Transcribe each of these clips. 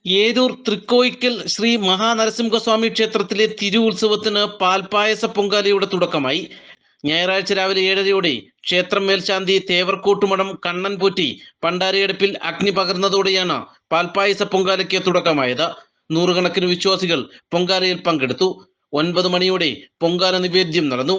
ഏരൂർ തൃക്കോയിക്കൽ ശ്രീ മഹാനരസിംഹസ്വാമി ക്ഷേത്രത്തിലെ തിരുവുത്സവത്തിന് പാൽപായസ പൊങ്കാലയുടെ തുടക്കമായി. ഞായറാഴ്ച രാവിലെ 7:30യോടെ ക്ഷേത്രം മേൽശാന്തി തേവർക്കോട്ടുമഠം കണ്ണൻ പോറ്റി പണ്ടാരയടുപ്പിൽ അഗ്നി പകർന്നതോടെയാണ് പാൽപായസ പൊങ്കാലയ്ക്ക് തുടക്കമായത്. നൂറുകണക്കിന് വിശ്വാസികൾ പൊങ്കാലയിൽ പങ്കെടുത്തു. 9 മണിയോടെ പൊങ്കാല നിവേദ്യം നടന്നു.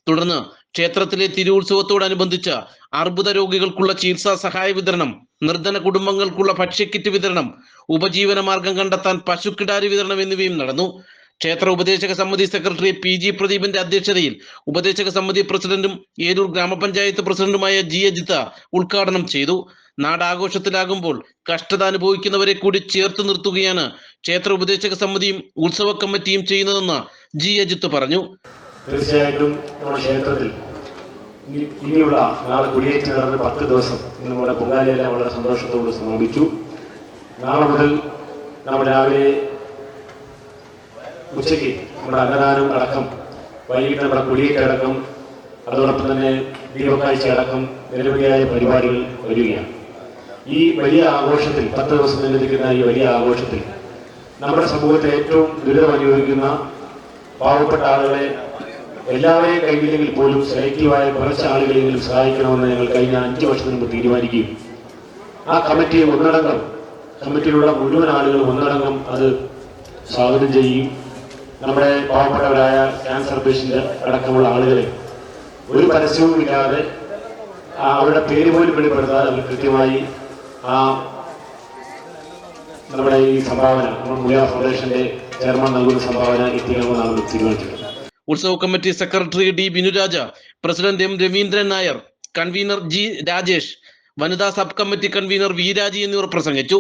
തുടർന്ന് ക്ഷേത്രത്തിലെ തിരുവുത്സവത്തോടനുബന്ധിച്ച് അർബുദ രോഗികൾക്കുള്ള ചികിത്സാ സഹായ വിതരണം, നിർധന കുടുംബങ്ങൾക്കുള്ള ഭക്ഷ്യക്കിറ്റ് വിതരണം, ഉപജീവന മാർഗം കണ്ടെത്താൻ പശുക്കിടാരി വിതരണം എന്നിവയും നടന്നു. ക്ഷേത്ര ഉപദേശക സമിതി സെക്രട്ടറി PG പ്രദീപിന്റെ അധ്യക്ഷതയിൽ ഉപദേശക സമിതി പ്രസിഡന്റും ഏരൂർ ഗ്രാമപഞ്ചായത്ത് പ്രസിഡന്റുമായ G അജിത്ത് ഉദ്ഘാടനം ചെയ്തു. നാടാഘോഷത്തിലാകുമ്പോൾ കഷ്ടത അനുഭവിക്കുന്നവരെ കൂടി ചേർത്ത് നിർത്തുകയാണ് ക്ഷേത്ര ഉപദേശക സമിതിയും ഉത്സവ കമ്മിറ്റിയും ചെയ്യുന്നതെന്ന് G അജിത്ത് പറഞ്ഞു. തീർച്ചയായിട്ടും നമ്മുടെ ക്ഷേത്രത്തിൽ ഇനിയുള്ള നാളെ കുടിയേറ്റ് നടന്ന് 10 ദിവസം നമ്മുടെ പൊങ്കാലയെല്ലാം വളരെ സന്തോഷത്തോട് സമാപിച്ചു. നാളെ മുതൽ നമ്മൾ രാവിലെ ഉച്ചയ്ക്ക് നമ്മുടെ അന്നദാനം അടക്കം, വൈകിട്ട് നമ്മുടെ കുടിയേറ്റ് അടക്കം, അതോടൊപ്പം തന്നെ ദീപക്കാഴ്ച അടക്കം നിരവധിയായ പരിപാടികൾ വരികയാണ്. ഈ വലിയ ആഘോഷത്തിൽ 10 ദിവസം നിലനിൽക്കുന്ന ഈ വലിയ ആഘോഷത്തിൽ നമ്മുടെ സമൂഹത്തെ ഏറ്റവും ദുരിതം അനുഭവിക്കുന്ന പാവപ്പെട്ട ആളുകളെ എല്ലാവരെയും കൈവില്ലെങ്കിൽ പോലും സെലക്റ്റീവായ കുറച്ച് ആളുകളെങ്കിലും സഹായിക്കണമെന്ന് ഞങ്ങൾ കഴിഞ്ഞ 5 വർഷത്തിന് മുമ്പ് തീരുമാനിക്കുകയും ആ കമ്മിറ്റിയെ ഒന്നടങ്കം, കമ്മിറ്റിയിലുള്ള മുഴുവൻ ആളുകളും ഒന്നടങ്കം അത് സ്വാഗതം ചെയ്യുകയും നമ്മുടെ പാവപ്പെട്ടവരായ ക്യാൻസർ പേഷ്യൻ്റ് അടക്കമുള്ള ആളുകളെ ഒരു പരസ്യവും ഇല്ലാതെ അവരുടെ പേര് പോലും വെളിപ്പെടുത്താതെ അവർ കൃത്യമായി നമ്മുടെ ഈ സംഭാവന, നമ്മുടെ മുയ ഫൗണ്ടേഷന്റെ ചെയർമാൻ നൽകുന്ന സംഭാവന എത്തിക്കണമെന്നാണ് തീരുമാനിച്ചത്. ഉത്സവ committee secretary D Binuraja, president M Raveendran Nair, convener G Rajesh, വനിതാ സബ് കമ്മിറ്റി കൺവീനർ വി രാജി എന്നിവർ പ്രസംഗിച്ചു.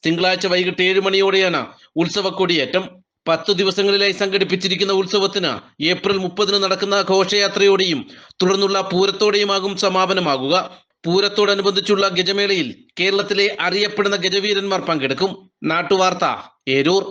തിങ്കളാഴ്ച വൈകിട്ട് 7 മണിയോടെയാണ് ഉത്സവ കൊടിയേറ്റം. 10 ദിവസങ്ങളിലായി സംഘടിപ്പിച്ചിരിക്കുന്ന ഉത്സവത്തിന് ഏപ്രിൽ 30 നടക്കുന്ന ഘോഷയാത്രയോടെയും തുടർന്നുള്ള പൂരത്തോടെയുമാകും സമാപനമാകുക. പൂരത്തോടനുബന്ധിച്ചുള്ള ഗജമേളയിൽ കേരളത്തിലെ അറിയപ്പെടുന്ന ഗജവീരന്മാർ പങ്കെടുക്കും. നാട്ടുവാർത്ത, ഏരൂർ.